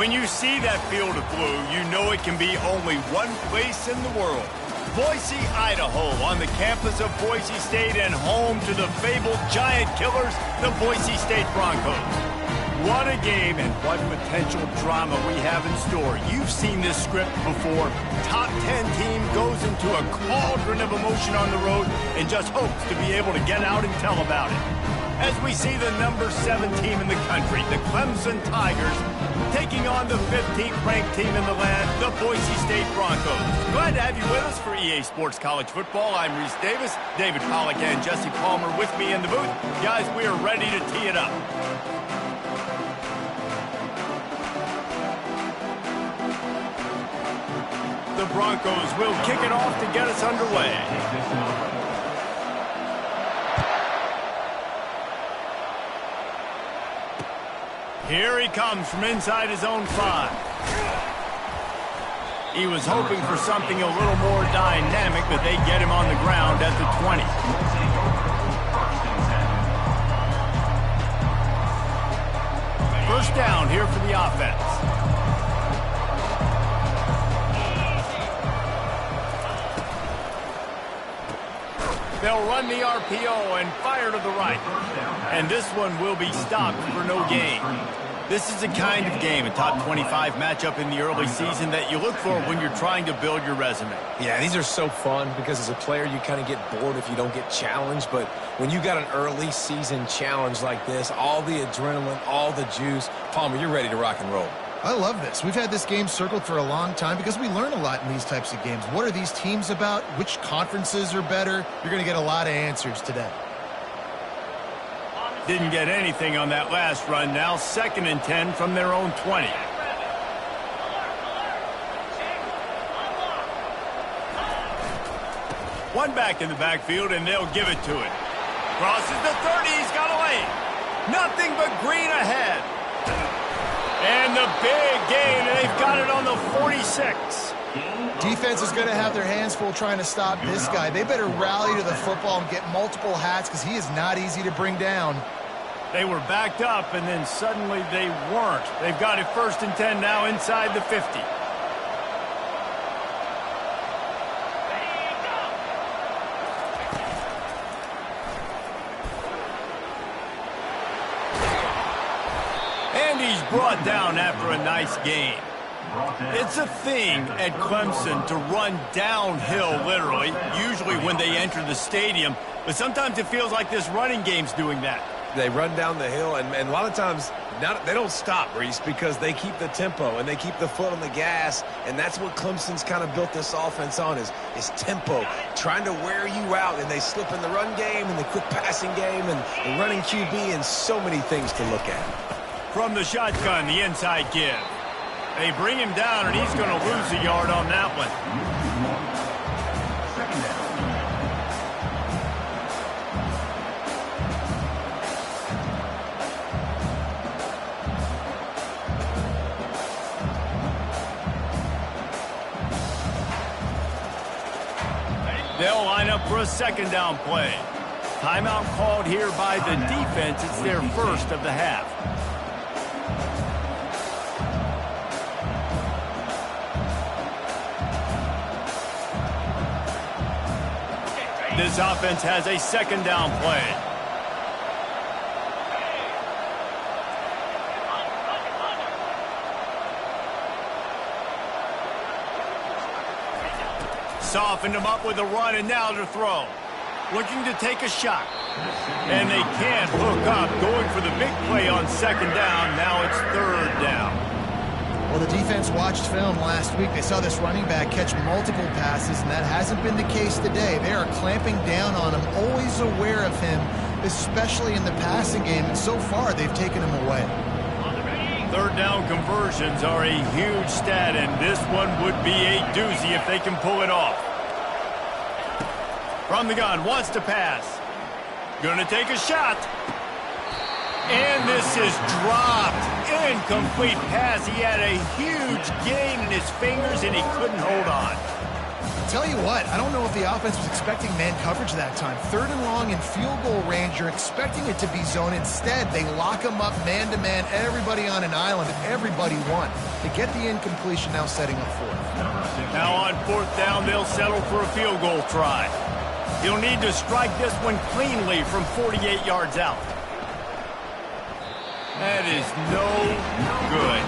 When you see that field of blue, you know it can be only one place in the world. Boise, Idaho, on the campus of Boise State and home to the fabled giant killers, the Boise State Broncos. What a game and what potential drama we have in store. You've seen this script before. Top 10 team goes into a cauldron of emotion on the road and just hopes to be able to get out and tell about it. As we see the number 7 team in the country, the Clemson Tigers, taking on the 15th ranked team in the land, the Boise State Broncos. Glad to have you with us for EA Sports College Football. I'm Reese Davis, David Pollack and Jesse Palmer with me in the booth. Guys, we are ready to tee it up. The Broncos will kick it off to get us underway. Here he comes from inside his own 5. He was hoping for something a little more dynamic, but they get him on the ground at the 20. First down here for the offense. They'll run the RPO and fire to the right. And this one will be stopped for no gain. This is the kind of game, a top 25 matchup in the early season, that you look for when you're trying to build your resume. Yeah, these are so fun because as a player, you kind of get bored if you don't get challenged. But when you got an early season challenge like this, all the adrenaline, all the juice, Palmer, you're ready to rock and roll. I love this. We've had this game circled for a long time because we learn a lot in these types of games. What are these teams about? Which conferences are better? You're going to get a lot of answers today. Didn't get anything on that last run. Now 2nd and 10 from their own 20. One back in the backfield, and they'll give it to it. Crosses the 30. He's got a lane. Nothing but green ahead. And the big gain, and they've got it on the 46. Defense is going to have their hands full trying to stop this guy. They better rally to the football and get multiple hats because he is not easy to bring down. They were backed up, and then suddenly they weren't. They've got it 1st and 10 now inside the 50. And he's brought down after a nice gain. It's a thing at Clemson to run downhill, literally, usually when they enter the stadium. But sometimes it feels like this running game's doing that. They run down the hill, and a lot of times they don't stop, Reese, because they keep the tempo and they keep the foot on the gas, and that's what Clemson's kind of built this offense on is tempo, trying to wear you out, and they slip in the run game and the quick passing game and the running QB and so many things to look at. From the shotgun, the inside give. They bring him down, and he's going to lose a yard on that one. They'll line up for a 2nd down play. Timeout called here by the defense. It's their first of the half. This offense has a 2nd down play. Softened him up with a run, and now to throw. Looking to take a shot. And they can't hook up. Going for the big play on 2nd down. Now it's 3rd down. Well, the defense watched film last week. They saw this running back catch multiple passes, and that hasn't been the case today. They are clamping down on him, always aware of him, especially in the passing game. And so far, they've taken him away. 3rd down conversions are a huge stat, and this one would be a doozy if they can pull it off. From the gun, wants to pass. Gonna take a shot. And this is dropped. Incomplete pass. He had a huge gain in his fingers, and he couldn't hold on. tell you what, I don't know if the offense was expecting man coverage that time. 3rd and long in field goal range, you're expecting it to be zone. Instead, they lock them up man-to-man, everybody on an island, and everybody won. They get the incompletion, now setting up 4th. Now on 4th down, they'll settle for a field goal try. He'll need to strike this one cleanly from 48 yards out. That is no good.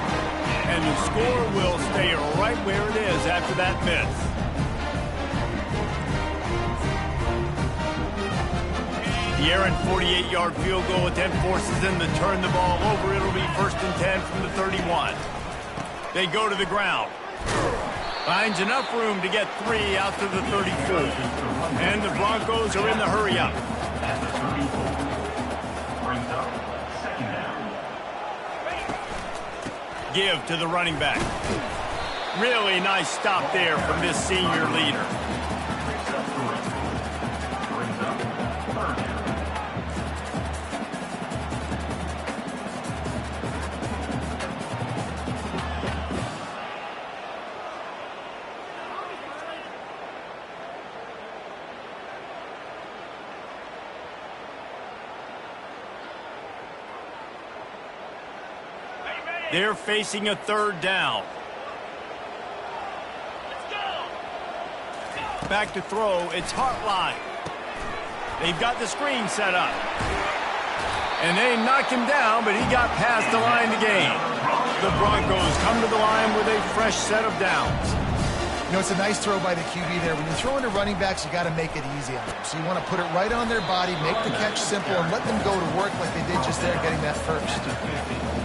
And the score will stay right where it is after that miss. The errant 48-yard field goal attempt forces them to turn the ball over. It'll be 1st and 10 from the 31. They go to the ground. Finds enough room to get 3 out to the 34. And the Broncos are in the hurry-up. Give to the running back. Really nice stop there from this senior leader. They're facing a 3rd down. Back to throw. It's Hartline. They've got the screen set up. And they knock him down, but he got past the line to gain. The Broncos come to the line with a fresh set of downs. You know, it's a nice throw by the QB there. When you throw into running backs, you got to make it easy on them. So you want to put it right on their body, make the catch simple, and let them go to work like they did just there, getting that first.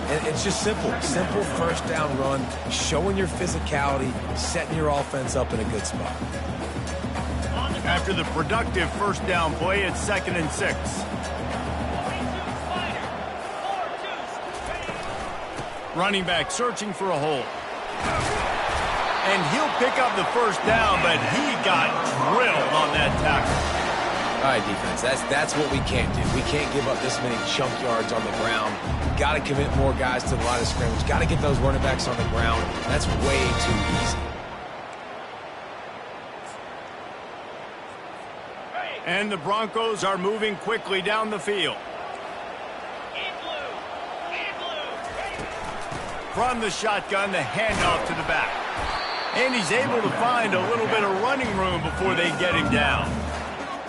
And it's just simple 1st down run, showing your physicality, setting your offense up in a good spot. After the productive 1st down play, it's 2nd and 6. Running back searching for a hole. And he'll pick up the 1st down, but he got drilled on that tackle. All right, defense, that's what we can't do. We can't give up this many chunk yards on the ground. Got to commit more guys to the line of scrimmage. Got to get those running backs on the ground. That's way too easy. And the Broncos are moving quickly down the field. From the shotgun, the handoff to the back. And he's able to find a little bit of running room before they get him down.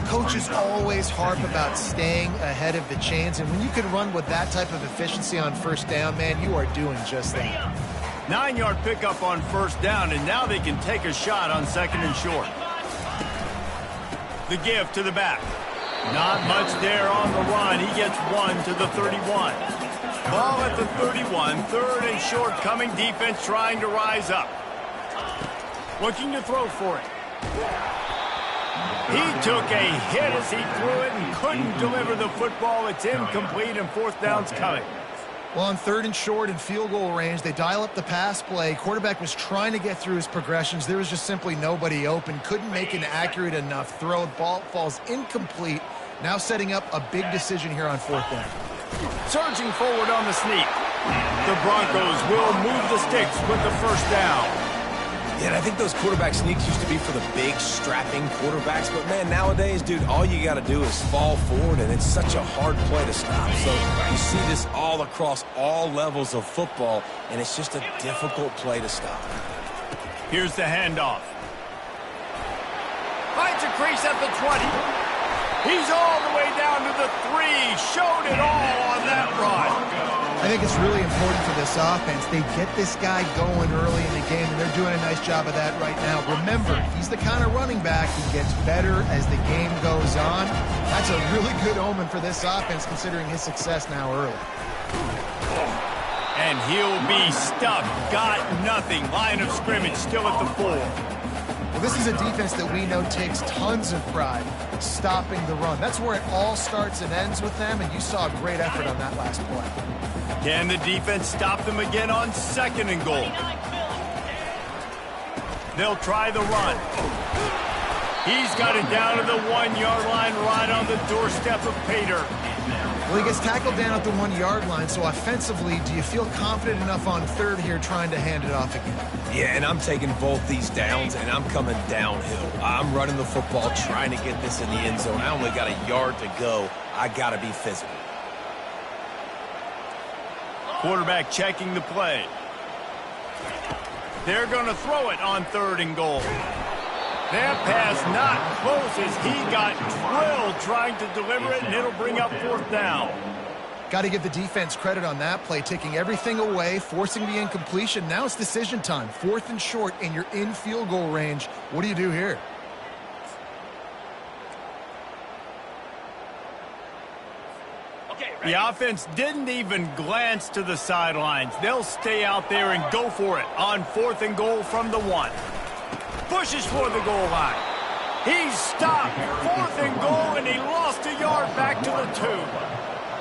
Coaches always harp about staying ahead of the chains, and when you can run with that type of efficiency on 1st down, man, you are doing just that. 9-yard pickup on 1st down, and now they can take a shot on 2nd and short. The give to the back. Not much there on the run. He gets 1 to the 31. Ball at the 31, 3rd and short coming. Defense trying to rise up. Looking to throw for it. He took a hit as he threw it and couldn't deliver the football. It's incomplete, and 4th down's coming. Well, on 3rd and short and field goal range, they dial up the pass play. Quarterback was trying to get through his progressions. There was just simply nobody open. Couldn't make an accurate enough throw. Ball falls incomplete. Now setting up a big decision here on 4th down. Surging forward on the sneak. The Broncos will move the sticks with the 1st down. Yeah, and I think those quarterback sneaks used to be for the big, strapping quarterbacks. But, man, nowadays, dude, all you got to do is fall forward, and it's such a hard play to stop. So you see this all across all levels of football, and it's just a difficult play to stop. Here's the handoff. Finds a crease at the 20. He's all the way down to the 3. Showed it all on that run. I think it's really important for this offense. They get this guy going early in the game, and they're doing a nice job of that right now. Remember, he's the kind of running back who gets better as the game goes on. That's a really good omen for this offense, considering his success now early. And he'll be stuffed. Got nothing. Line of scrimmage still at the 4. Well, this is a defense that we know takes tons of pride stopping the run. That's where it all starts and ends with them, and you saw a great effort on that last play. Can the defense stop them again on 2nd and goal? They'll try the run. He's got it down to the 1-yard line right on the doorstep of Pater. Well, he gets tackled down at the 1-yard line, so offensively, do you feel confident enough on third here trying to hand it off again? Yeah, and I'm taking both these downs, and I'm coming downhill. I'm running the football, trying to get this in the end zone. I only got a yard to go. I got to be physical. Quarterback checking the play. They're going to throw it on 3rd and goal. That pass not close as he got drilled trying to deliver it, and it'll bring up 4th down. Got to give the defense credit on that play, taking everything away, forcing the incompletion. Now it's decision time. 4th and short, and you're in field goal range. What do you do here? The offense didn't even glance to the sidelines. They'll stay out there and go for it on 4th and goal from the 1. Pushes for the goal line. He's stopped. 4th and goal, and he lost a yard back to the 2.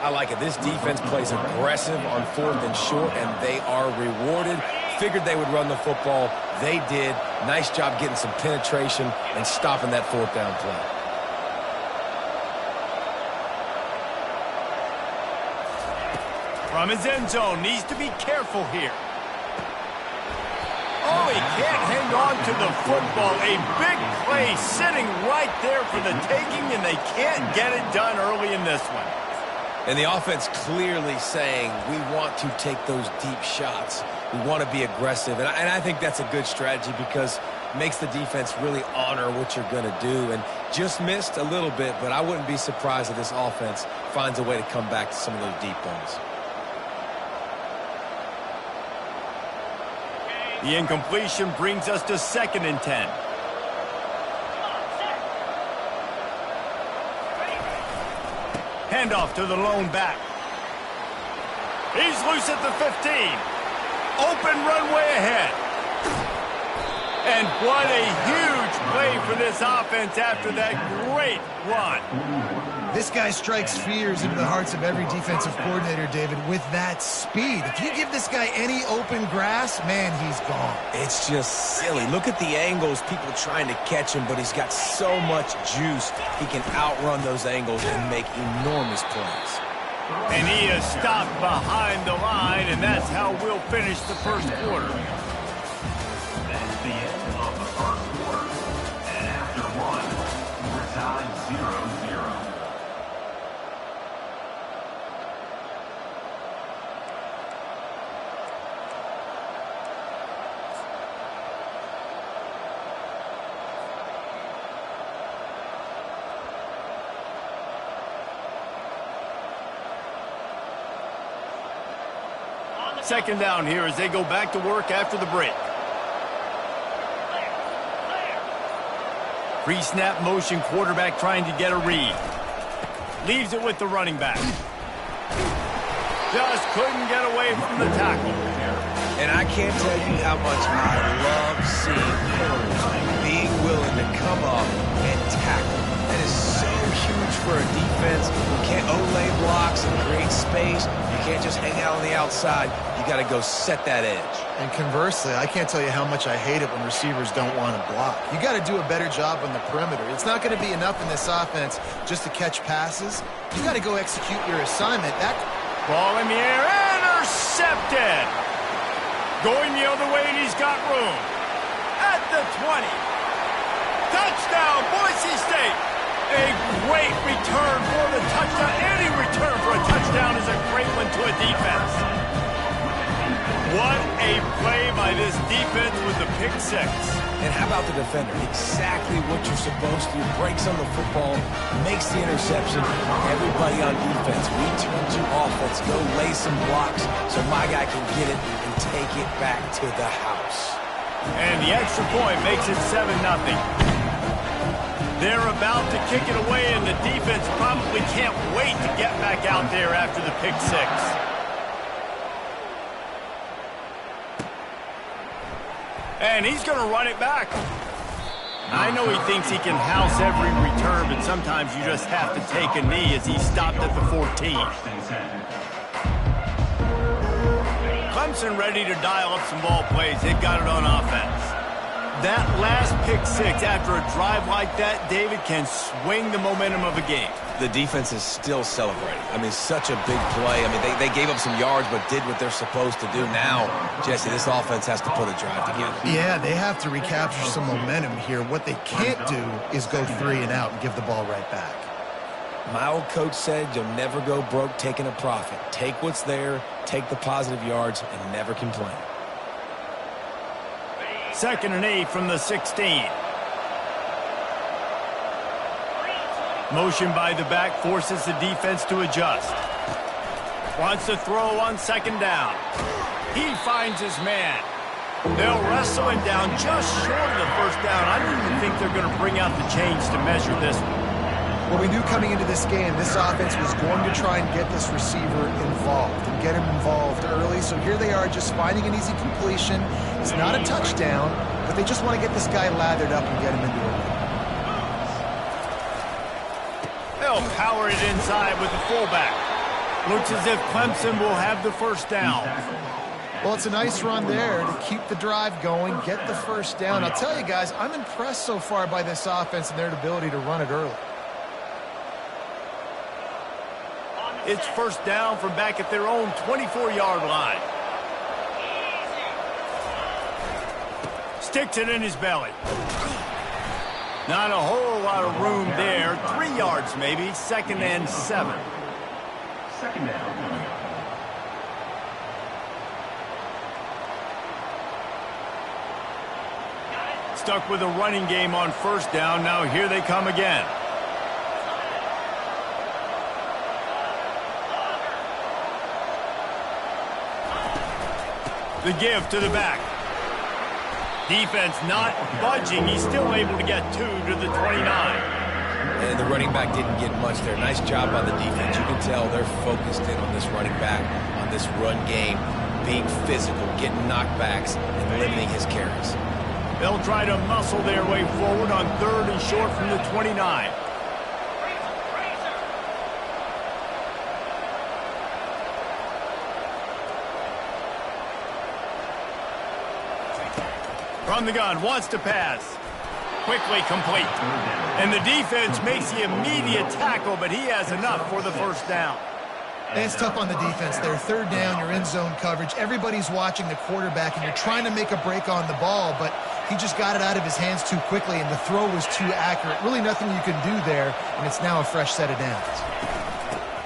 I like it. This defense plays aggressive on 4th and short, and they are rewarded. Figured they would run the football. They did. Nice job getting some penetration and stopping that 4th down play. From his end zone, needs to be careful here. Oh, he can't hang on to the football. A big play sitting right there for the taking, and they can't get it done early in this one. And the offense clearly saying, we want to take those deep shots. We want to be aggressive. And I think that's a good strategy because it makes the defense really honor what you're going to do. And just missed a little bit, but I wouldn't be surprised if this offense finds a way to come back to some of those deep ones. The incompletion brings us to 2nd and 10. Handoff to the lone back. He's loose at the 15. Open runway ahead. And what a huge play for this offense after that great run. This guy strikes fears into the hearts of every defensive coordinator, David, with that speed. If you give this guy any open grass, man, he's gone. It's just silly. Look at the angles, people trying to catch him, but he's got so much juice. He can outrun those angles and make enormous plays. And he is stopped behind the line, and that's how we'll finish the first quarter. That's the end of the first quarter. And after one, we're tied 0-0. Second down here as they go back to work after the break. Pre-snap motion, quarterback trying to get a read. Leaves it with the running back. Just couldn't get away from the tackle. And I can't tell you how much I love seeing corners being willing to come up and tackle. That is so huge for a defense. You can't O-lay blocks and create space. You can't just hang out on the outside. You got to go set that edge. And conversely, I can't tell you how much I hate it when receivers don't want to block. You got to do a better job on the perimeter. It's not going to be enough in this offense just to catch passes. You got to go execute your assignment. That ball in the air, intercepted. Going the other way, and he's got room. At the 20. Touchdown, Boise State. A great return for the touchdown. Any return for a touchdown is a great one to a defense. What a play by this defense with the pick 6. And how about the defender? Exactly what you're supposed to. Breaks on the football, makes the interception. Everybody on defense, we turn to offense. Go lay some blocks so my guy can get it and take it back to the house. And the extra point makes it 7-0. They're about to kick it away, and the defense probably can't wait to get back out there after the pick 6. And he's going to run it back. I know he thinks he can house every return, but sometimes you just have to take a knee as he stopped at the 14. Clemson ready to dial up some ball plays. They've got it on offense. That last pick 6 after a drive like that, David, can swing the momentum of a game. The defense is still celebrating. I mean, such a big play. I mean, they gave up some yards but did what they're supposed to do. Now, Jesse, this offense has to put a drive together. Yeah, they have to recapture some momentum here. What they can't do is go 3 and out and give the ball right back. My old coach said you'll never go broke taking a profit. Take what's there, take the positive yards, and never complain. 2nd and 8 from the 16. Motion by the back forces the defense to adjust. Wants to throw on 2nd down. He finds his man. They'll wrestle him down just short of the 1st down. I don't even think they're going to bring out the chains to measure this one. Well, we knew coming into this game, this offense was going to try and get this receiver involved and get him involved early. So here they are just finding an easy completion. It's not a touchdown, but they just want to get this guy lathered up and get him into a lead. They'll power it inside with the fullback. Looks as if Clemson will have the 1st down. Well, it's a nice run there to keep the drive going, get the 1st down. I'll tell you guys, I'm impressed so far by this offense and their ability to run it early. It's 1st down from back at their own 24-yard line. Sticks it in his belly. Not a whole lot of room there. 3 yards maybe. 2nd and 7. 2nd down. Stuck with a running game on 1st down. Now here they come again. The give to the back. Defense not budging. He's still able to get 2 to the 29. And the running back didn't get much there. Nice job by the defense. You can tell they're focused in on this running back, on this run game, being physical, getting knockbacks, and limiting his carries. They'll try to muscle their way forward on 3rd and short from the 29. From the gun, wants to pass. Quickly complete. And the defense makes the immediate tackle, but he has enough for the 1st down. And it's tough on the defense there. 3rd down, you're in zone coverage. Everybody's watching the quarterback, and you're trying to make a break on the ball, but he just got it out of his hands too quickly, and the throw was too accurate. Really nothing you can do there, and it's now a fresh set of downs.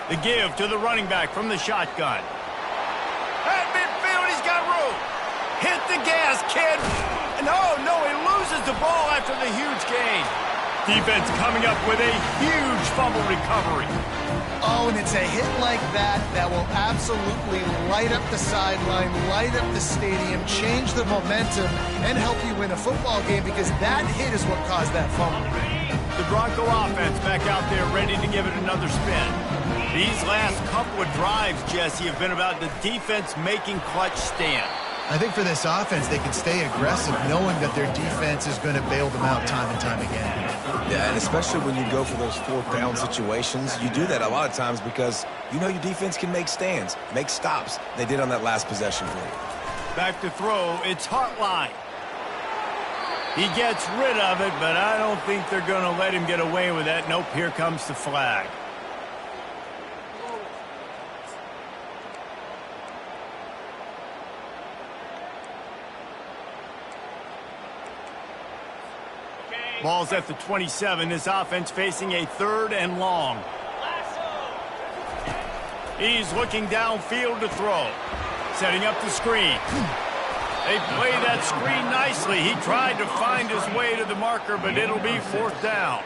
The give to the running back from the shotgun. At midfield, he's got room. Hit the gas, kid. No, he loses the ball after the huge gain. Defense coming up with a huge fumble recovery. Oh, and it's a hit like that will absolutely light up the sideline, light up the stadium, change the momentum, and help you win a football game, because that hit is what caused that fumble. The Bronco offense back out there ready to give it another spin. These last couple of drives, Jesse, have been about the defense making clutch stand. I think for this offense, they can stay aggressive knowing that their defense is going to bail them out time and time again. Yeah, and especially when you go for those 4th down situations, you do that a lot of times because you know your defense can make stands, make stops. They did on that last possession for you. Back to throw, it's Hartline. He gets rid of it, but I don't think they're going to let him get away with that. Nope, here comes the flag. Ball's at the 27. This offense facing a 3rd and long. He's looking downfield to throw. Setting up the screen. They play that screen nicely. He tried to find his way to the marker, but it'll be 4th down.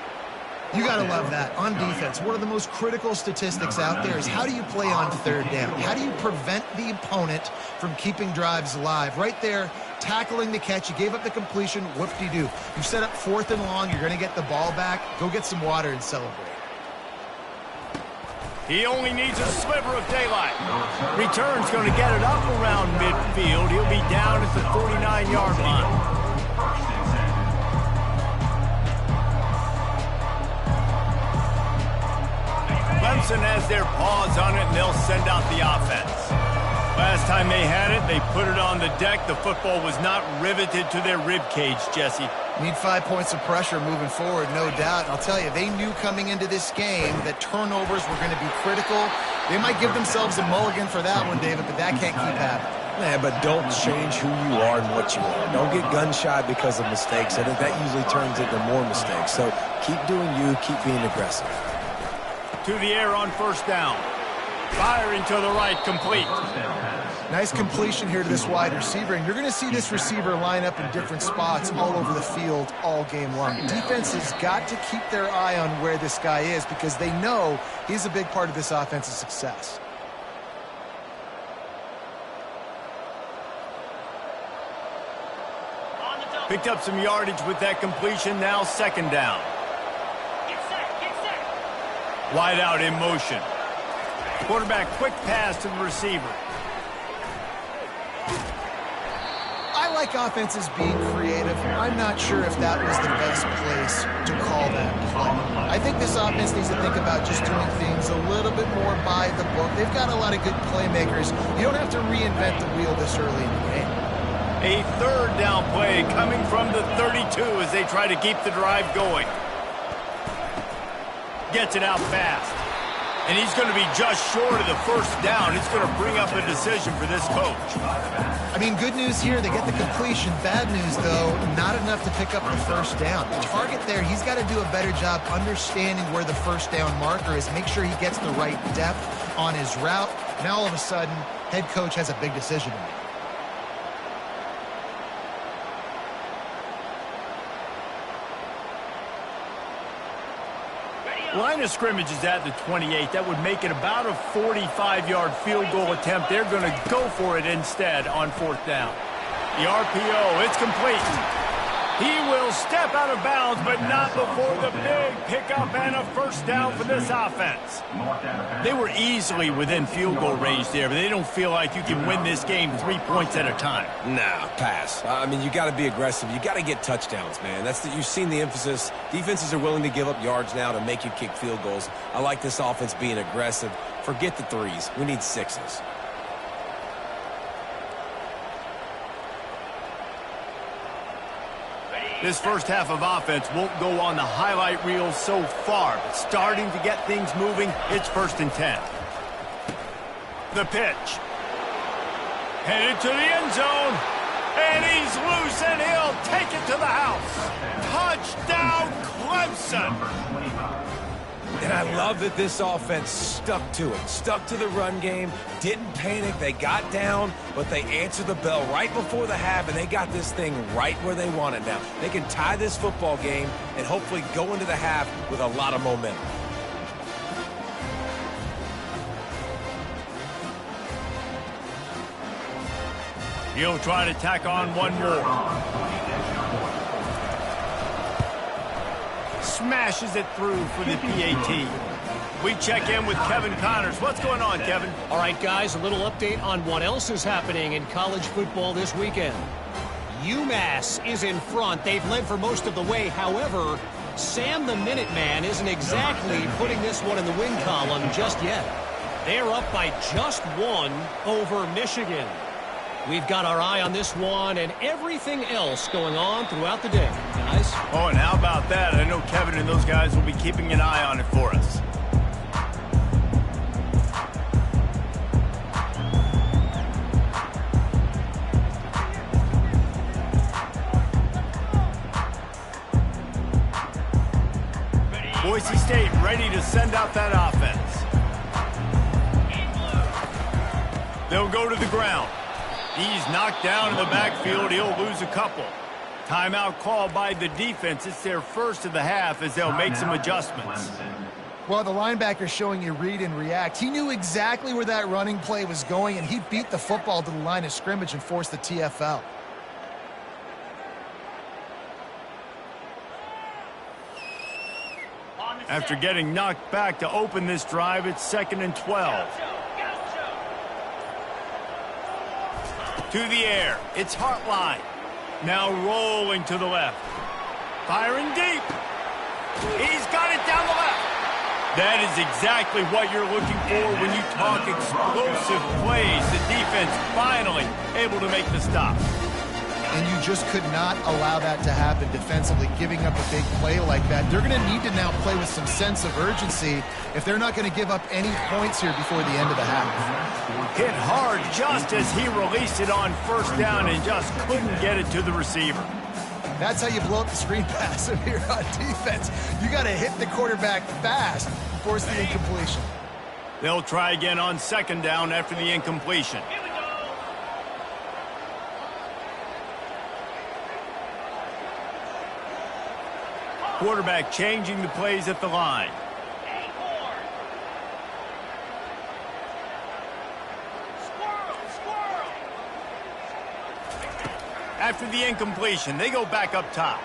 You got to love that. On defense, one of the most critical statistics out there is how do you play on 3rd down? How do you prevent the opponent from keeping drives alive? Right there, tackling the catch. You gave up the completion. Whoop-de-doo. You set up 4th and long. You're going to get the ball back. Go get some water and celebrate. He only needs a sliver of daylight. Return's going to get it up around midfield. He'll be down at the 49-yard line. Clemson has their paws on it, and they'll send out the offense. Last Last time they had it, they put it on the deck. The football was not riveted to their rib cage, Jesse. Need 5 points of pressure moving forward, no doubt. And I'll tell you, they knew coming into this game that turnovers were going to be critical. They might give themselves a mulligan for that one, David, but that can't keep happening. Man, but don't change who you are and what you are. Don't get gun-shy because of mistakes. I think that usually turns into more mistakes. So keep doing you, keep being aggressive. To the air on first down. Firing to the right, complete. Nice completion here to this wide receiver, and you're going to see this receiver line up in different spots all over the field all game long. Defense has got to keep their eye on where this guy is because they know he's a big part of this offense's success. Picked up some yardage with that completion, now second down. Wide out in motion. Quarterback quick pass to the receiver. I like offenses being creative. I'm not sure if that was the best place to call that play. I think this offense needs to think about just doing things a little bit more by the book. They've got a lot of good playmakers. You don't have to reinvent the wheel this early in the game. A third down play coming from the 32 as they try to keep the drive going. Gets it out fast. And he's going to be just short of the first down. It's going to bring up a decision for this coach. I mean, good news here, they get the completion. Bad news, though, not enough to pick up the first down. The target there, he's got to do a better job understanding where the first down marker is, make sure he gets the right depth on his route. Now, all of a sudden, head coach has a big decision to make. Line of scrimmage is at the 28. That would make it about a 45-yard field goal attempt. They're going to go for it instead on fourth down. The RPO, it's complete. He will step out of bounds, but not before the big pickup and a first down for this offense. They were easily within field goal range there, but they don't feel like you can win this game 3 points at a time. Nah, pass. I mean, you got to be aggressive. You got to get touchdowns, man. You've seen the emphasis. Defenses are willing to give up yards now to make you kick field goals. I like this offense being aggressive. Forget the threes. We need sixes. This first half of offense won't go on the highlight reel so far, but starting to get things moving, it's 1st and 10. The pitch. Headed to the end zone, and he's loose, and he'll take it to the house. Touchdown, Clemson! And I love that this offense stuck to it, stuck to the run game, didn't panic. They got down, but they answered the bell right before the half, and they got this thing right where they want it now. They can tie this football game and hopefully go into the half with a lot of momentum. He'll try to tack on one more. Smashes it through for the PAT. We check in with Kevin Connors. What's going on, Kevin? All right, guys, a little update on what else is happening in college football this weekend. UMass is in front. They've led for most of the way. However, Sam the Minuteman isn't exactly putting this one in the win column just yet. They're up by just one over Michigan. We've got our eye on this one and everything else going on throughout the day, guys. Oh, and how about that? I know Kevin and those guys will be keeping an eye on it for us. Boise State ready to send out that offense. They'll go to the ground. He's knocked down in the backfield. He'll lose a couple. Timeout called by the defense. It's their first of the half as they'll make some adjustments. Well, the linebacker's showing you read and react. He knew exactly where that running play was going, and he beat the football to the line of scrimmage and forced the TFL. After getting knocked back to open this drive, it's 2nd and 12. To the air, it's Hartline. Now rolling to the left. Firing deep. He's got it down the left. That is exactly what you're looking for when you talk explosive plays. The defense finally able to make the stop. And you just could not allow that to happen defensively, giving up a big play like that. They're going to need to now play with some sense of urgency if they're not going to give up any points here before the end of the half. Hit hard just as he released it on first down and just couldn't get it to the receiver. That's how you blow up the screen pass if you're on defense. You got to hit the quarterback fast and force the incompletion. They'll try again on second down after the incompletion. Quarterback changing the plays at the line. After the incompletion, they go back up top.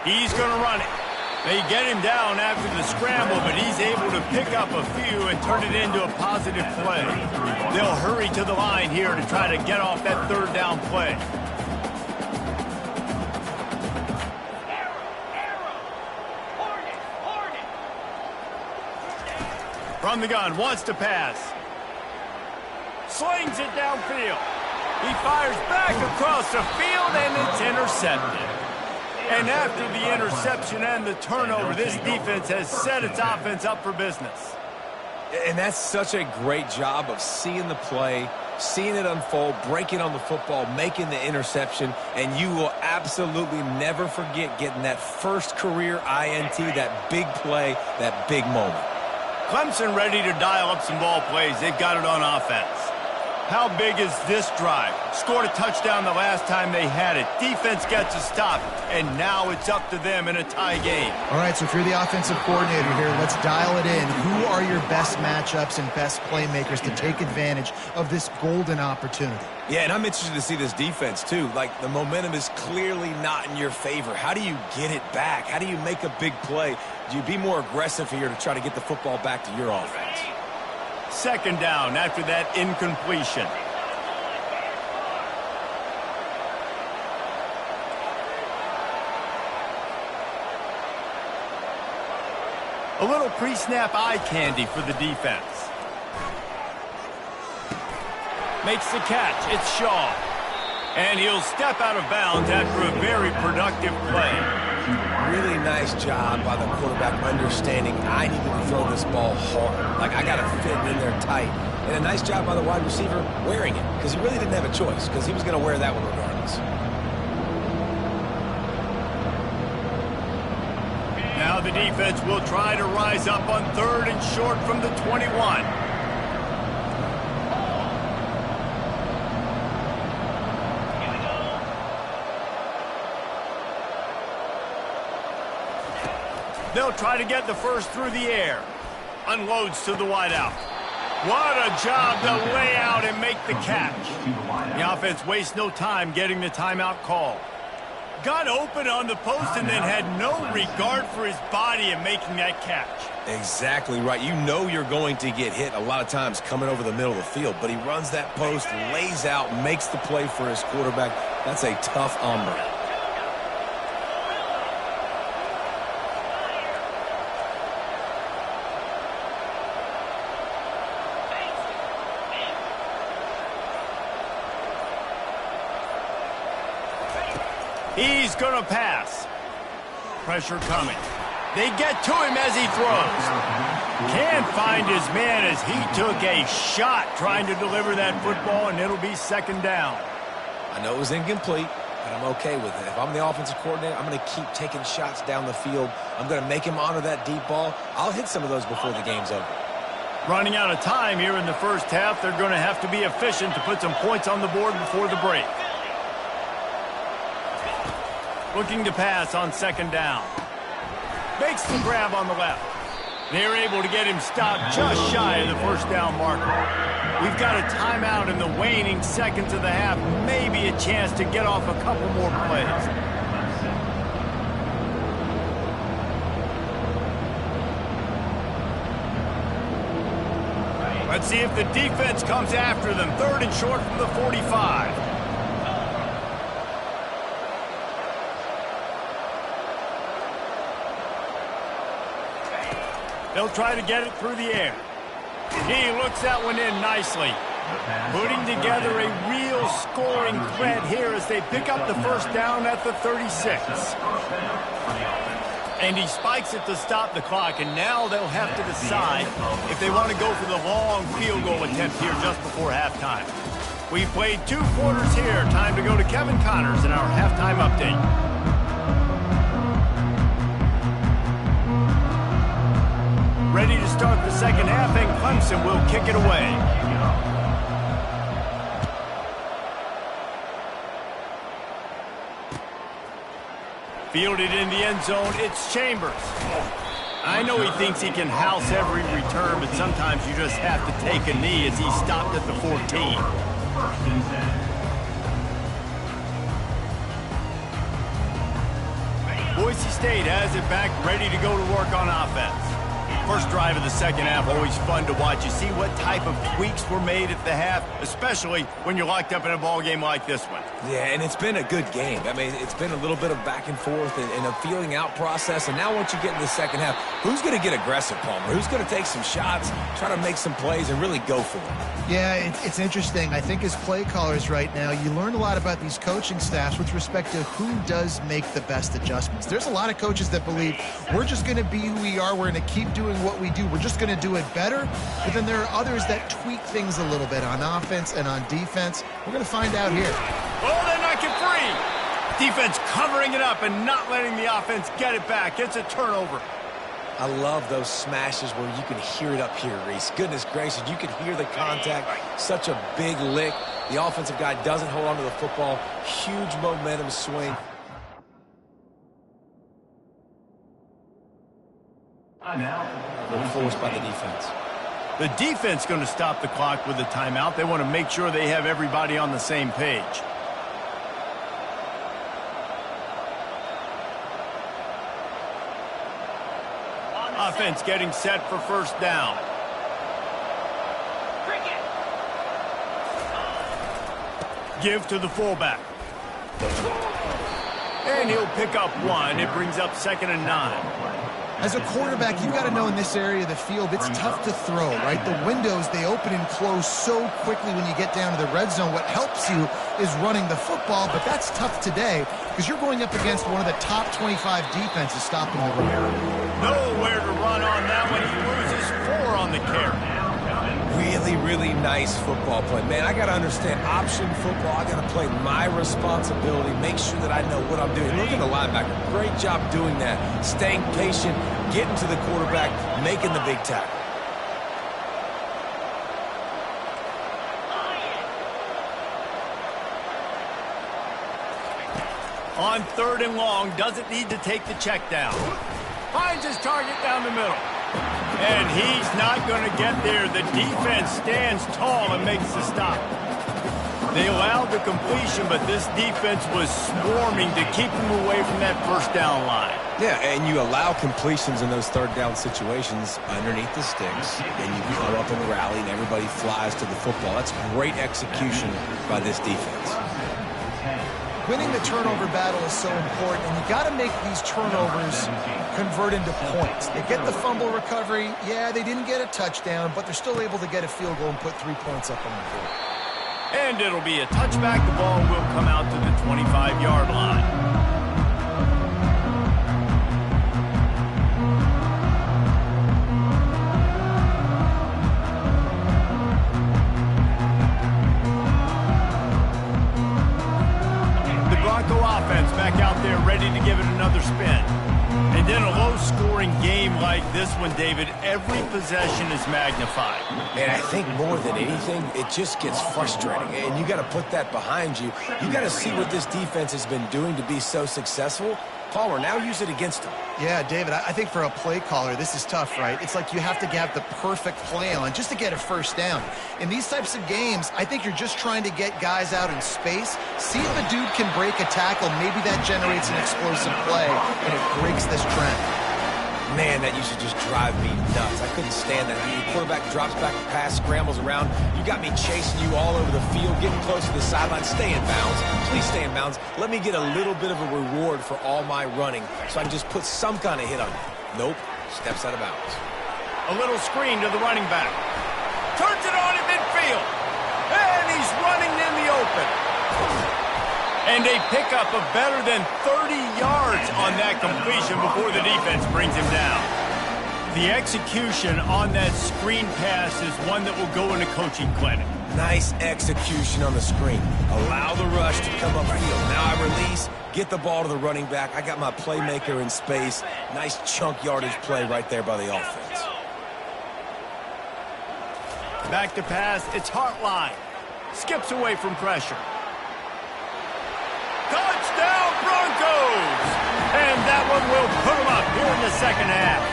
He's going to run it. They get him down after the scramble, but he's able to pick up a few and turn it into a positive play. They'll hurry to the line here to try to get off that third down play. From the gun, wants to pass. Slings it downfield. He fires back across the field, and it's intercepted. And after the interception and the turnover, this defense has set its offense up for business. And that's such a great job of seeing the play, seeing it unfold, breaking on the football, making the interception, and you will absolutely never forget getting that first career INT, that big play, that big moment. Clemson ready to dial up some ball plays. They've got it on offense. How big is this drive? Scored a touchdown the last time they had it. Defense gets a stop, and now it's up to them in a tie game. All right, so if you're the offensive coordinator here, let's dial it in. Who are your best matchups and best playmakers to take advantage of this golden opportunity? Yeah, and I'm interested to see this defense, too. Like, the momentum is clearly not in your favor. How do you get it back? How do you make a big play? Do you be more aggressive here to try to get the football back to your offense? Second down after that incompletion. A little pre-snap eye candy for the defense. Makes the catch. It's Shaw. And he'll step out of bounds after a very productive play. Really nice job by the quarterback understanding I need to throw this ball hard. Like, I got to fit in there tight. And a nice job by the wide receiver wearing it, because he really didn't have a choice, because he was going to wear that one regardless. Now the defense will try to rise up on third and short from the 21. They'll try to get the first through the air. Unloads to the wideout. What a job to lay out and make the catch. The offense wastes no time getting the timeout call. Got open on the post and then had no regard for his body in making that catch. Exactly right. You know you're going to get hit a lot of times coming over the middle of the field, but he runs that post, lays out, makes the play for his quarterback. That's a tough hombre. He's going to pass. Pressure coming. They get to him as he throws. Can't find his man as he took a shot trying to deliver that football, and it'll be second down. I know it was incomplete, but I'm okay with it. If I'm the offensive coordinator, I'm going to keep taking shots down the field. I'm going to make him honor that deep ball. I'll hit some of those before the game's over. Running out of time here in the first half, they're going to have to be efficient to put some points on the board before the break. Looking to pass on second down. Makes the grab on the left. They're able to get him stopped just shy of the first down marker. We've got a timeout in the waning seconds of the half. Maybe a chance to get off a couple more plays. Let's see if the defense comes after them. Third and short from the 45. They'll try to get it through the air. He looks that one in nicely. Putting together a real scoring threat here as they pick up the first down at the 36. And he spikes it to stop the clock, and now they'll have to decide if they want to go for the long field goal attempt here just before halftime. We've played 2 quarters here. Time to go to Kevin Connors in our halftime update. Ready to start the second half, and Clemson will kick it away. Fielded in the end zone, it's Chambers. I know he thinks he can house every return, but sometimes you just have to take a knee as he stopped at the 14. Boise State has it back, ready to go to work on offense. First drive of the second half, always fun to watch. You see what type of tweaks were made at the half, especially when you're locked up in a ball game like this one. Yeah, and it's been a good game. I mean, it's been a little bit of back and forth and a feeling out process. And now once you get in the second half, who's going to get aggressive, Palmer? Who's going to take some shots, try to make some plays, and really go for it? Yeah, it's interesting. I think as play callers right now, you learn a lot about these coaching staffs with respect to who does make the best adjustments. There's a lot of coaches that believe we're just going to be who we are. We're going to keep doing what we do. We're just going to do it better. But then there are others that tweak things a little bit on offense and on defense. We're going to find out here. Oh, they knock it free. Defense covering it up and not letting the offense get it back. It's a turnover. I love those smashes where you can hear it up here, Reese. Goodness gracious, you can hear the contact. Such a big lick. The offensive guy doesn't hold on to the football. Huge momentum swing. Forced by the defense. The defense going to stop the clock with a timeout. They want to make sure they have everybody on the same page. Offense getting set for first down. Give to the fullback. And he'll pick up 1. It brings up 2nd and 9. As a quarterback, you've got to know in this area of the field, it's tough to throw, right? The windows, they open and close so quickly when you get down to the red zone. What helps you is running the football, but that's tough today because you're going up against one of the top 25 defenses stopping the run. Nowhere to run on that one. He loses 4 on the carry. Really, really nice football play. Man, I got to understand option football. I got to play my responsibility, make sure that I know what I'm doing. Look at the linebacker. Great job doing that. Staying patient, getting to the quarterback, making the big tackle. On 3rd and long, doesn't need to take the check down. Finds his target down the middle. And he's not going to get there. The defense stands tall and makes the stop. They allowed the completion, but this defense was swarming to keep them away from that first down line. Yeah, and you allow completions in those 3rd down situations underneath the sticks, and you come up in a rally, and everybody flies to the football. That's great execution by this defense. Winning the turnover battle is so important, and you got to make these turnovers convert into points. They get the fumble recovery. Yeah, they didn't get a touchdown, but they're still able to get a field goal and put 3 points up on the board. And it'll be a touchback. The ball will come out to the 25-yard line. Offense back out there ready to give it another spin. And in a low-scoring game like this one, David, every possession is magnified. And I think more than anything, it just gets frustrating. And you got to put that behind you. You got to see what this defense has been doing to be so successful. Palmer, now use it against them. Yeah, David, I think for a play caller, this is tough, right? It's like you have to have the perfect play on just to get a first down. In these types of games, I think you're just trying to get guys out in space, see if a dude can break a tackle. Maybe that generates an explosive play, and it breaks this trend. Man, that used to just drive me nuts. I couldn't stand that. The quarterback drops back to pass, scrambles around. You got me chasing you all over the field, getting close to the sideline. Stay in bounds. Please stay in bounds. Let me get a little bit of a reward for all my running so I can just put some kind of hit on you. Nope. Steps out of bounds. A little screen to the running back. Turns it on in midfield. And he's running in the open. And they pick up a better than 30 yards on that completion before the defense brings him down. The execution on that screen pass is one that will go in a coaching clinic. Nice execution on the screen. Allow the rush to come upfield. Now I release, get the ball to the running back. I got my playmaker in space. Nice chunk yardage play right there by the offense. Back to pass, it's Hartline. Skips away from pressure. Touchdown Broncos! And that one will put them up here in the second half.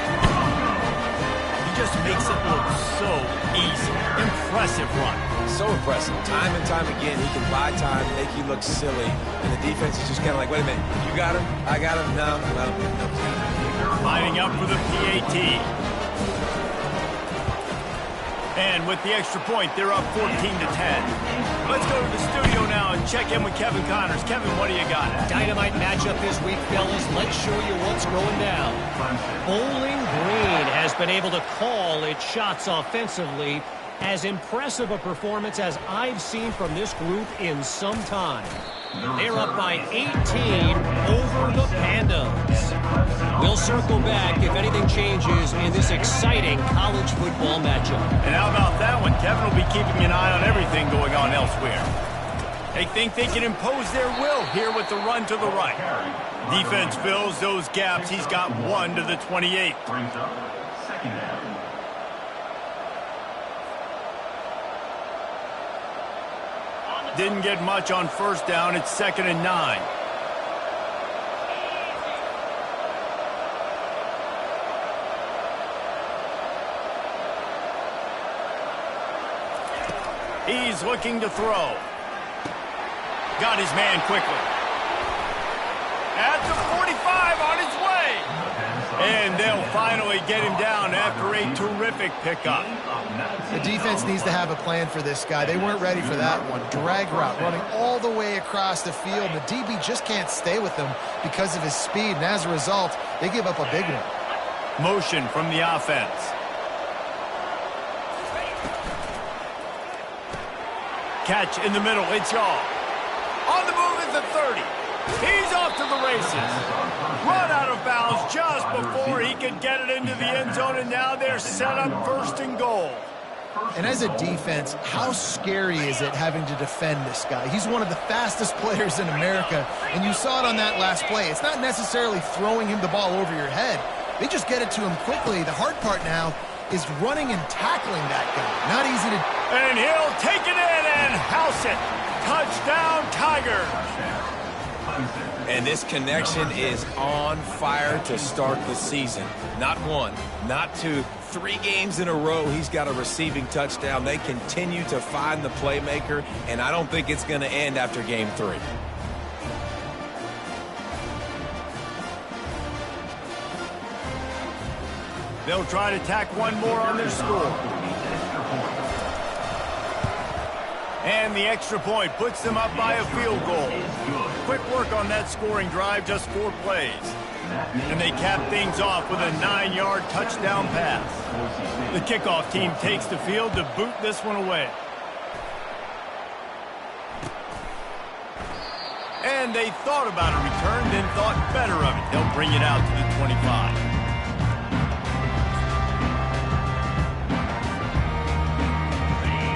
He just makes it look so easy. Impressive run. So impressive. Time and time again, he can buy time, make you look silly, and the defense is just kind of like, wait a minute, you got him? I got him? No. Lining up for the PAT. And with the extra point, they're up 14-10. Let's go to the studio now and check in with Kevin Connors. Kevin, what do you got? Dynamite matchup this week, fellas. Let's show you what's going down. Bowling Green has been able to call its shots offensively. As impressive a performance as I've seen from this group in some time. They're up by 18 over the Pandas. We'll circle back if anything changes in this exciting college football matchup. And how about that one? Kevin will be keeping an eye on everything going on elsewhere. They think they can impose their will here with the run to the right. Defense fills those gaps. He's got one to the 28. Brings up second down. Didn't get much on first down. It's 2nd and 9. He's looking to throw. Got his man quickly. At the 45 on his way. And they'll finally get him down after a terrific pickup. The defense needs to have a plan for this guy. They weren't ready for that one. Drag route, running all the way across the field. The DB just can't stay with him because of his speed, and as a result, they give up a big one. Motion from the offense. Catch in the middle, it's Y'all. On the move is the 30. He's off to the races. Run out of bounds just before he could get it into the end zone, and now they're set up 1st and goal. And as a defense, how scary is it having to defend this guy? He's one of the fastest players in America, and you saw it on that last play. It's not necessarily throwing him the ball over your head. They just get it to him quickly. The hard part now is running and tackling that guy. Not easy to... And he'll take it in and house it. Touchdown, Tigers. And this connection is on fire to start the season. Not one, not two, 3 games in a row he's got a receiving touchdown. They continue to find the playmaker, and I don't think it's going to end after game 3. They'll try to tack one more on their score. And the extra point puts them up by a field goal. Quick work on that scoring drive, just 4 plays. And they cap things off with a 9-yard touchdown pass. The kickoff team takes the field to boot this one away. And they thought about a return, then thought better of it. They'll bring it out to the 25.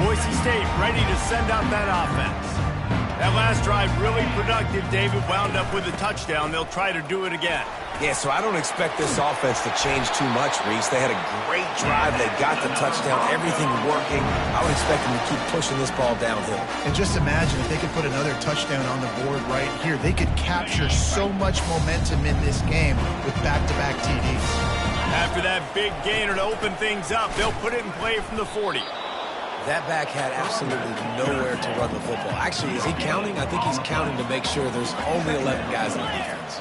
Boise State ready to send out that offense. That last drive really productive. David wound up with a touchdown. They'll try to do it again. Yeah, so I don't expect this offense to change too much, Reese. They had a great drive. They got the touchdown. Everything working. I would expect them to keep pushing this ball downhill. And just imagine if they could put another touchdown on the board right here. They could capture so much momentum in this game with back-to-back TDs. After that big gainer to open things up, they'll put it in play from the 40. That back had absolutely nowhere to run the football. Actually, is he counting? I think he's counting to make sure there's only 11 guys on defense.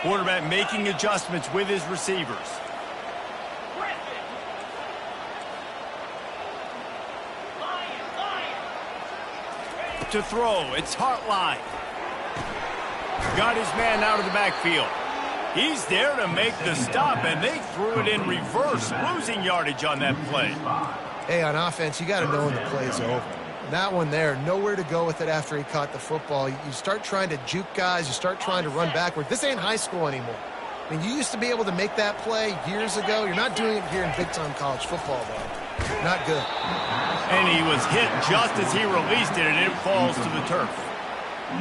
Quarterback making adjustments with his receivers. To throw, it's Hartline. Got his man out of the backfield. He's there to make the stop, and they threw it in reverse, losing yardage on that play. Hey, on offense, you got to know when the play's over. That one there, nowhere to go with it after he caught the football. You start trying to juke guys. You start trying to run backward. This ain't high school anymore. I mean, you used to be able to make that play years ago. You're not doing it here in big-time college football, though. Not good. And he was hit just as he released it, and it falls to the turf.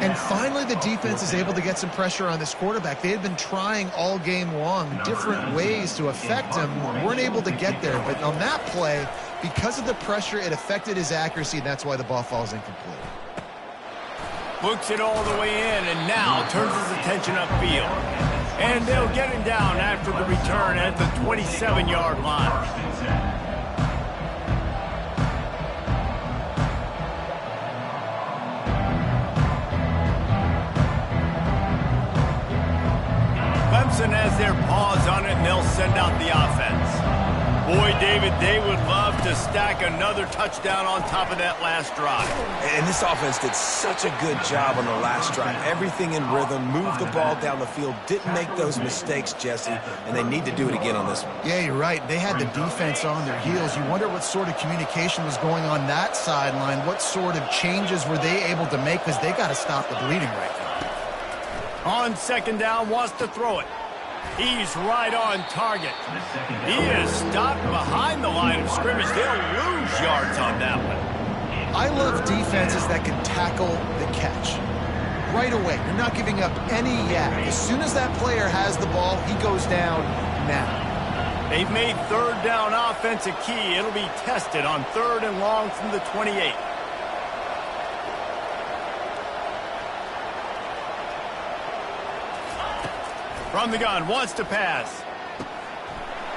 And finally, the defense is able to get some pressure on this quarterback. They had been trying all game long different ways to affect him. Weren't able to get there. But on that play, because of the pressure, it affected his accuracy, and that's why the ball falls incomplete. Looks it all the way in, and now turns his attention upfield. And they'll get him down after the return at the 27-yard line. Clemson has their paws on it, and they'll send out the offense. Boy, David, they would love to stack another touchdown on top of that last drive. And this offense did such a good job on the last drive. Everything in rhythm, moved the ball down the field, didn't make those mistakes, Jesse, and they need to do it again on this one. Yeah, you're right. They had the defense on their heels. You wonder what sort of communication was going on that sideline. What sort of changes were they able to make, because they got to stop the bleeding right now. On second down, wants to throw it. He's right on target. He is stopped behind the line of scrimmage. They'll lose yards on that one. I love defenses that can tackle the catch. Right away, you're not giving up any yak. As soon as that player has the ball, he goes down now. They've made third down offense a key. It'll be tested on 3rd and long from the 28. From the gun, wants to pass.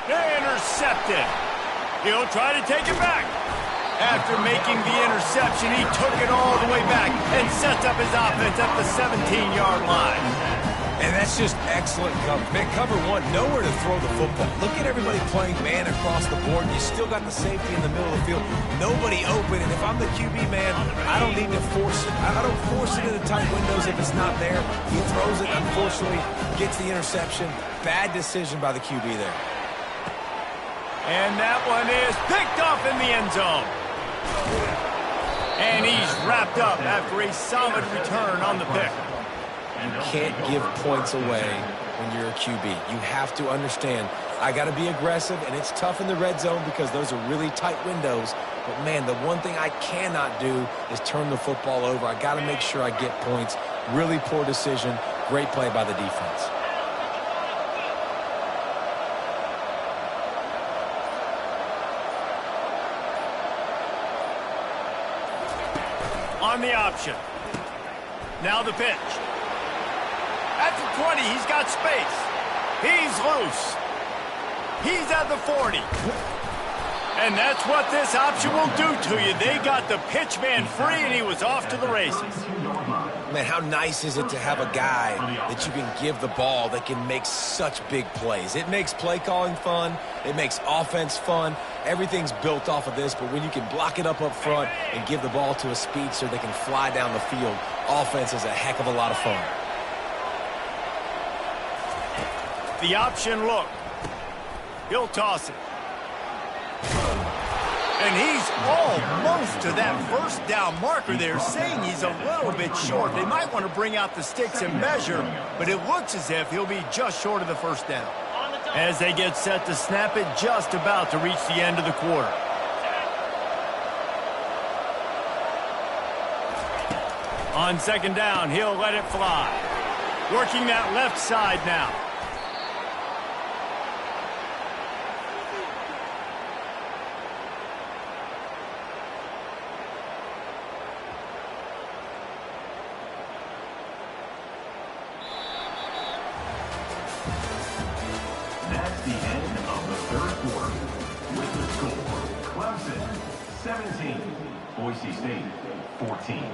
Intercepted. He'll try to take it back. After making the interception, he took it all the way back and sets up his offense at the 17-yard line. And that's just excellent cover. Man, cover one, nowhere to throw the football. Look at everybody playing man across the board. You still got the safety in the middle of the field. Nobody open. And if I'm the QB, man, I don't need to force it. I don't force it into tight windows if it's not there. He throws it, unfortunately, gets the interception. Bad decision by the QB there. And that one is picked off in the end zone. And he's wrapped up after a solid return on the pick. You can't give points away when you're a QB. You have to understand, I got to be aggressive, and it's tough in the red zone because those are really tight windows. But, man, the one thing I cannot do is turn the football over. I got to make sure I get points. Really poor decision. Great play by the defense. On the option. Now the pitch. At the 20, he's got space. He's loose. He's at the 40. And that's what this option will do to you. They got the pitch man free, and he was off to the races. Man, how nice is it to have a guy that you can give the ball that can make such big plays? It makes play calling fun. It makes offense fun. Everything's built off of this, but when you can block it up front and give the ball to a speedster that can fly down the field, offense is a heck of a lot of fun. The option look. He'll toss it. And he's almost to that first down marker there, saying he's a little bit short. They might want to bring out the sticks and measure, but it looks as if he'll be just short of the first down. As they get set to snap it, just about to reach the end of the quarter. On second down, he'll let it fly. Working that left side now. That's the end of the third quarter. With the score, Clemson 17, Boise State 14.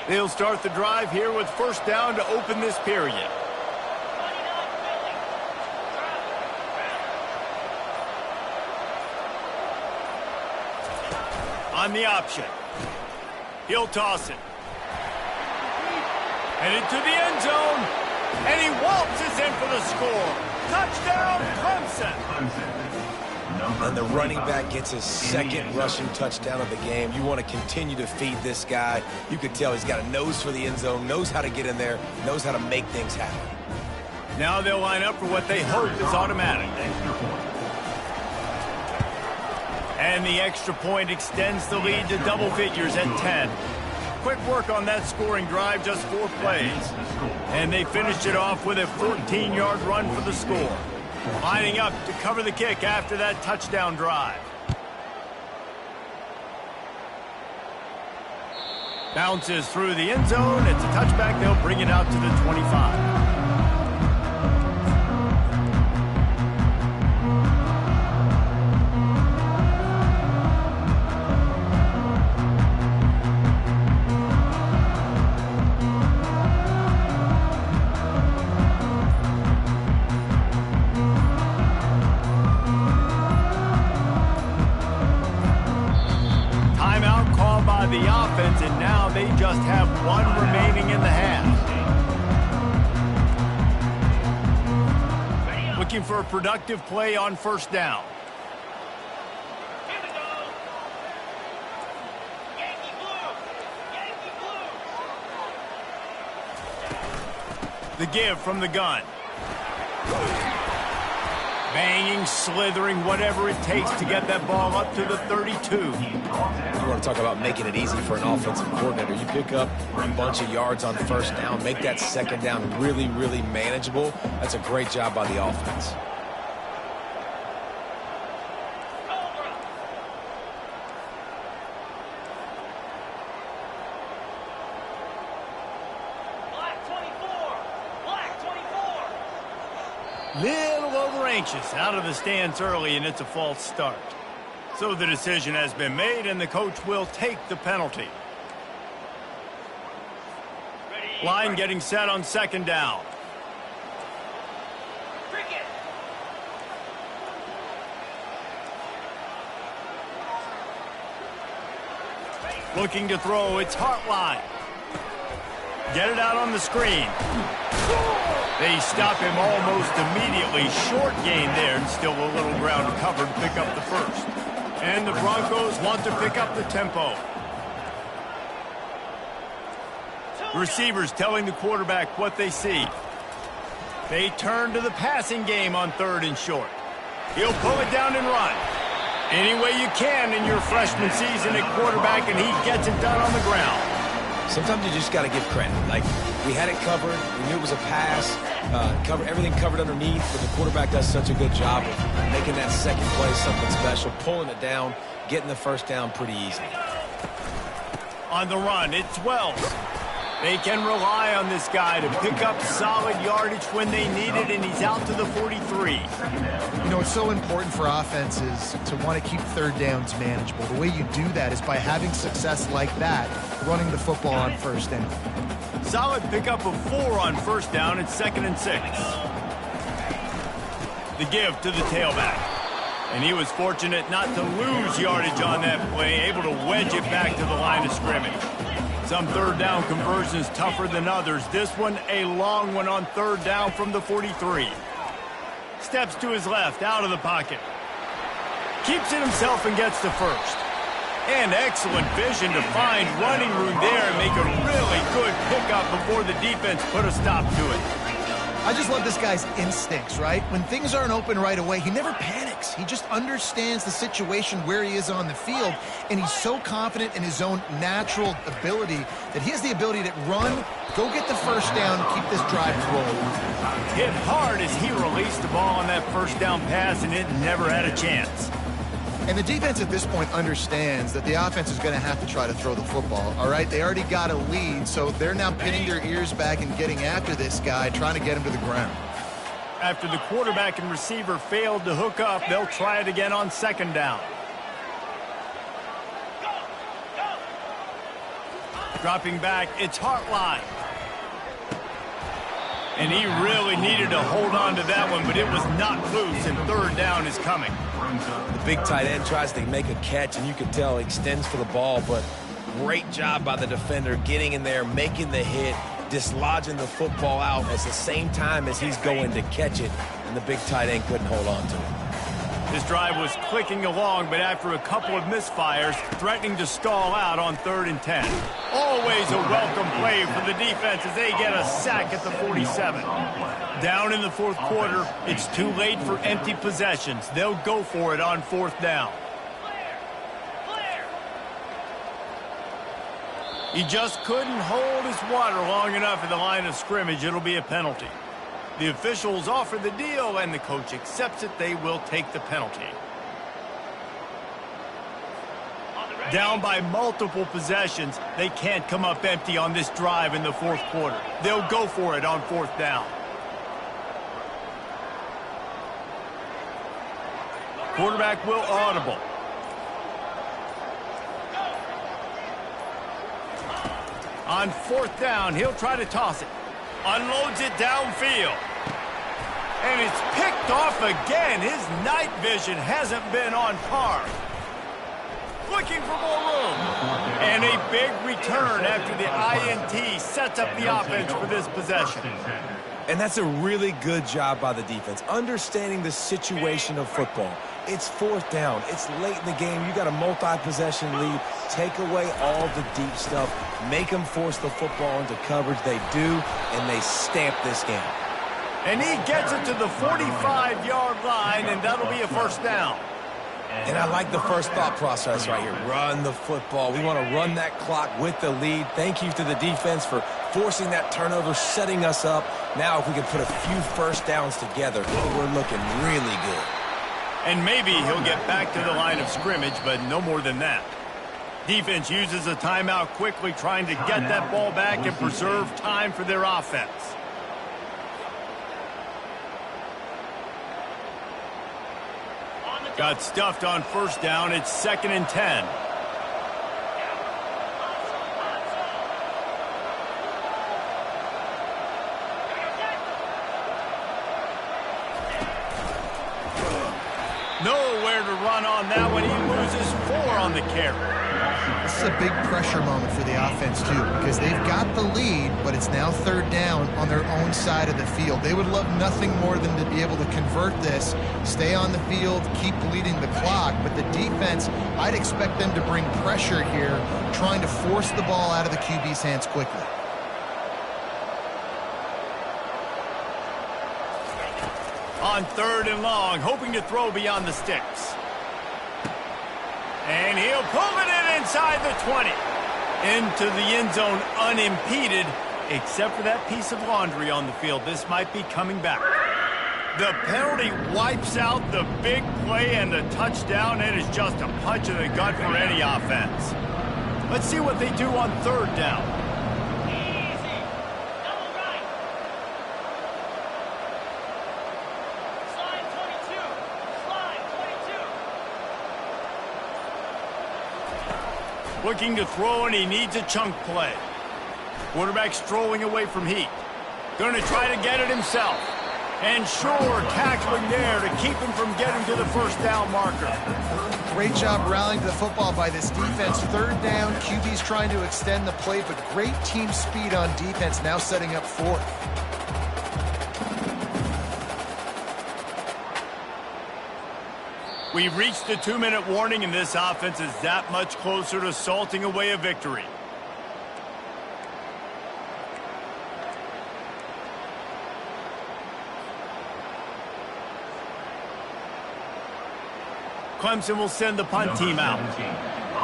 They'll start the drive here with first down to open this period. On the option. He'll toss it. And into the end zone. And he waltzes in for the score. Touchdown, Clemson. And the running back gets his second rushing touchdown of the game. You want to continue to feed this guy. You could tell he's got a nose for the end zone, knows how to get in there, knows how to make things happen. Now they'll line up for what they hope is automatic. And the extra point extends the lead to double figures at 10. Quick work on that scoring drive, just 4 plays. And they finished it off with a 14-yard run for the score. Lining up to cover the kick after that touchdown drive. Bounces through the end zone. It's a touchback. They'll bring it out to the 25. The offense, and now they just have 1 remaining in the half. Looking for a productive play on first down. The give from the gun. Banging, slithering, whatever it takes to get that ball up to the 32. You want to talk about making it easy for an offensive coordinator. You pick up a bunch of yards on first down, make that second down really, really manageable. That's a great job by the offense. Little over anxious, out of the stance early, and it's a false start. So the decision has been made, and the coach will take the penalty. Line getting set on second down. Looking to throw, it's Hartline. Get it out on the screen. They stop him almost immediately. Short gain there, and still a little ground covered to pick up the first. And the Broncos want to pick up the tempo. Receivers telling the quarterback what they see. They turn to the passing game on 3rd and short. He'll pull it down and run. Any way you can in your freshman season at quarterback, and he gets it done on the ground. Sometimes you just got to give credit. Like, we had it covered. We knew it was a pass. Everything covered underneath, but the quarterback does such a good job of making that second play something special, pulling it down, getting the first down pretty easy. On the run, it's Wells. They can rely on this guy to pick up solid yardage when they need it, and he's out to the 43. You know, it's so important for offenses to want to keep 3rd downs manageable. The way you do that is by having success like that, running the football on first down. Solid pickup of 4 on first down. It's 2nd and 6. The give to the tailback. And he was fortunate not to lose yardage on that play, able to wedge it back to the line of scrimmage. Some 3rd down conversions tougher than others. This one a long one on 3rd down from the 43. Steps to his left, out of the pocket. Keeps it himself and gets the first. And excellent vision to find running room there and make a really good pickup before the defense put a stop to it. I just love this guy's instincts, right? When things aren't open right away, he never panics. He just understands the situation where he is on the field, and he's so confident in his own natural ability that he has the ability to run, go get the first down, and keep this drive rolling. Hit hard as he released the ball on that first down pass, and it never had a chance. And the defense at this point understands that the offense is going to have to try to throw the football, all right? They already got a lead, so they're now pinning their ears back and getting after this guy, trying to get him to the ground. After the quarterback and receiver failed to hook up, they'll try it again on 2nd down. Dropping back, it's Hartline. And he really needed to hold on to that one, but it was not loose, and third down is coming. The big tight end tries to make a catch, and you can tell he extends for the ball, but great job by the defender getting in there, making the hit, dislodging the football out at the same time as he's going to catch it, and the big tight end couldn't hold on to it. This drive was clicking along, but after a couple of misfires, threatening to stall out on 3rd and 10. Always a welcome play for the defense as they get a sack at the 47. Down in the 4th quarter, it's too late for empty possessions. They'll go for it on 4th down. He just couldn't hold his water long enough at the line of scrimmage. It'll be a penalty. The officials offer the deal, and the coach accepts it. They will take the penalty. Down by multiple possessions, they can't come up empty on this drive in the 4th quarter. They'll go for it on 4th down. Quarterback will audible. On 4th down, he'll try to toss it. Unloads it downfield. And it's picked off again. His night vision hasn't been on par. Looking for more room. And a big return after the INT sets up the offense for this possession. And that's a really good job by the defense, understanding the situation of football. It's 4th down. It's late in the game. You got a multi-possession lead. Take away all the deep stuff. Make them force the football into coverage. They do, and they stamp this game. And he gets it to the 45-yard line, and that'll be a 1st down. And I like the first thought process right here. Run the football. We want to run that clock with the lead. Thank you to the defense for forcing that turnover, setting us up. Now if we can put a few 1st downs together, we're looking really good. And maybe he'll get back to the line of scrimmage, but no more than that. Defense uses a timeout quickly, trying to get that ball back and preserve time for their offense. Got stuffed on 1st down. It's 2nd and 10. Nowhere to run on that one. He loses 4 on the carry. This is a big pressure moment for the offense, too, because they've got the lead, but it's now 3rd down on their own side of the field. They would love nothing more than to be able to convert this, stay on the field, keep bleeding the clock. But the defense, I'd expect them to bring pressure here, trying to force the ball out of the QB's hands quickly. On 3rd and long, hoping to throw beyond the sticks. And he'll pull it in inside the 20. Into the end zone unimpeded, except for that piece of laundry on the field. This might be coming back. The penalty wipes out the big play and the touchdown. It is just a punch in the gut for any offense. Let's see what they do on 3rd down. Looking to throw, and he needs a chunk play. Quarterback strolling away from heat. Going to try to get it himself. And sure, tackling there to keep him from getting to the 1st down marker. Great job rallying to the football by this defense. 3rd down, QB's trying to extend the play, but great team speed on defense, now setting up 4th. We've reached the 2-minute warning, and this offense is that much closer to salting away a victory. Clemson will send the punt team out.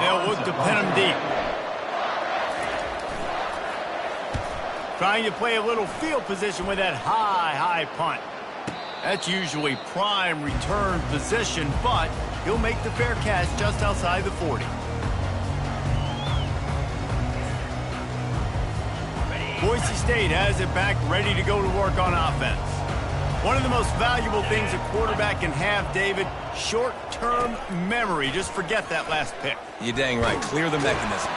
They'll look to pin him deep. Trying to play a little field position with that high punt. That's usually prime return position, but he'll make the fair catch just outside the 40. Boise State has it back, ready to go to work on offense. One of the most valuable things a quarterback can have, David, short-term memory. Just forget that last pick. You're dang right. Clear the mechanism.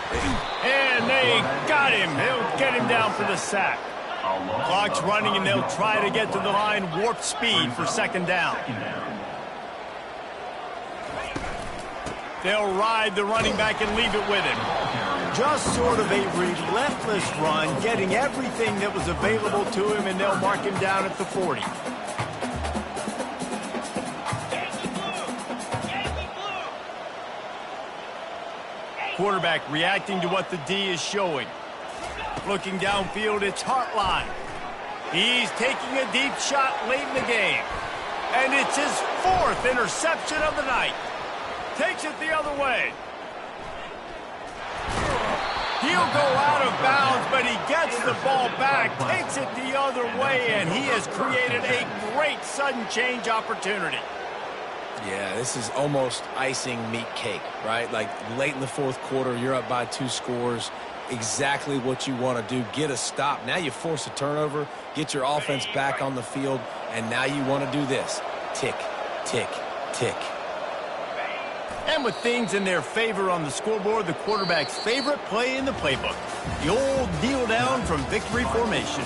And they got him. He'll get him down for the sack. Clock's running, and they'll try to get to the line warp speed for second down. They'll ride the running back and leave it with him. Just sort of a relentless run, getting everything that was available to him, and they'll mark him down at the 40. Quarterback reacting to what the D is showing. Looking downfield, it's Hartline. He's taking a deep shot late in the game. And it's his 4th interception of the night. Takes it the other way. He'll go out of bounds, but he gets the ball back, takes it the other way, and he has created a great sudden change opportunity. Yeah, this is almost icing meat cake, right? Like late in the 4th quarter, you're up by 2 scores. Exactly what you want to do. Get a stop. Now you force a turnover, get your offense back on the field, and now you want to do this. Tick, tick, tick. And with things in their favor on the scoreboard, the quarterback's favorite play in the playbook, the old kneel down from victory formation.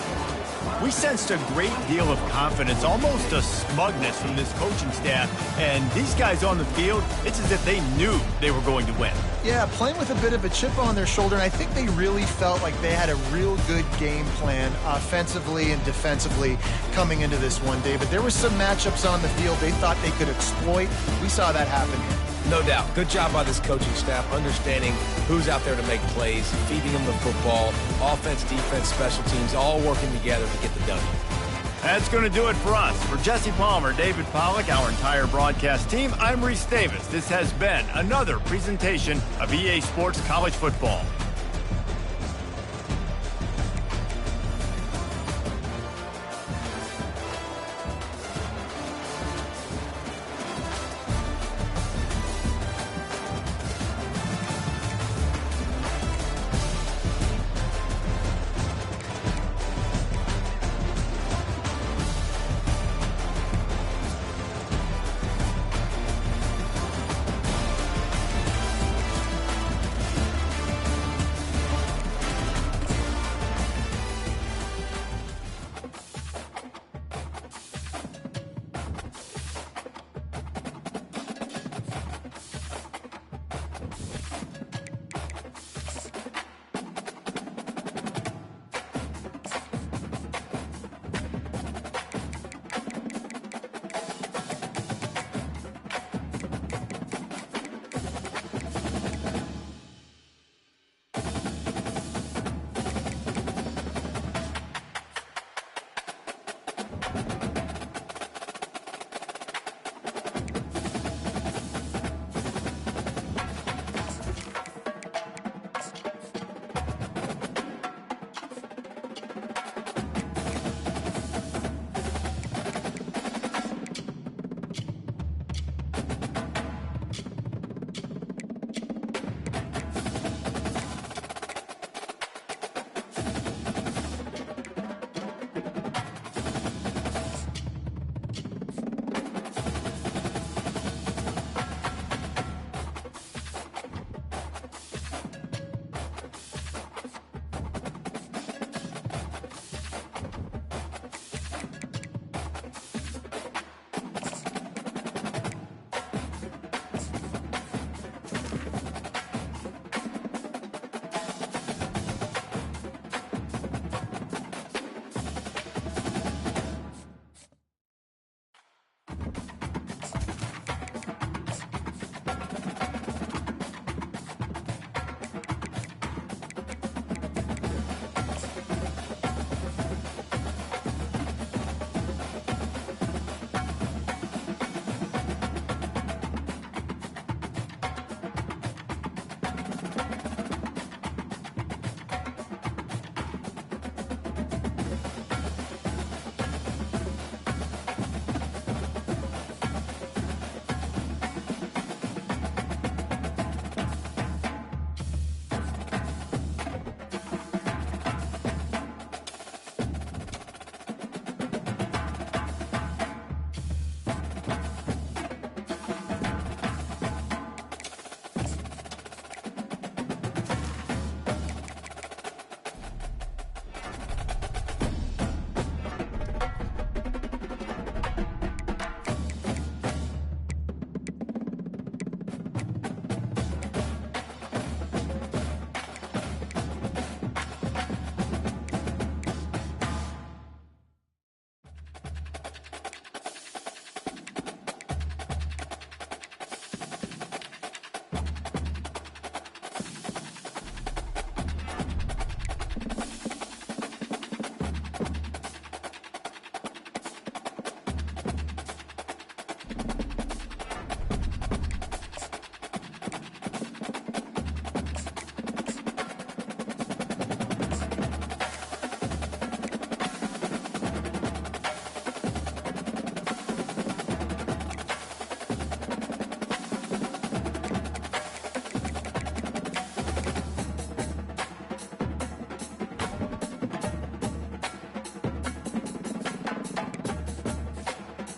We sensed a great deal of confidence, almost a smugness from this coaching staff. And these guys on the field, it's as if they knew they were going to win. Yeah, playing with a bit of a chip on their shoulder, and I think they really felt like they had a real good game plan offensively and defensively coming into this one day. But there were some matchups on the field they thought they could exploit. We saw that happen here. No doubt. Good job by this coaching staff, understanding who's out there to make plays, feeding them the football, offense, defense, special teams, all working together to get the W. That's going to do it for us. For Jesse Palmer, David Pollack, our entire broadcast team, I'm Reese Davis. This has been another presentation of EA Sports College Football.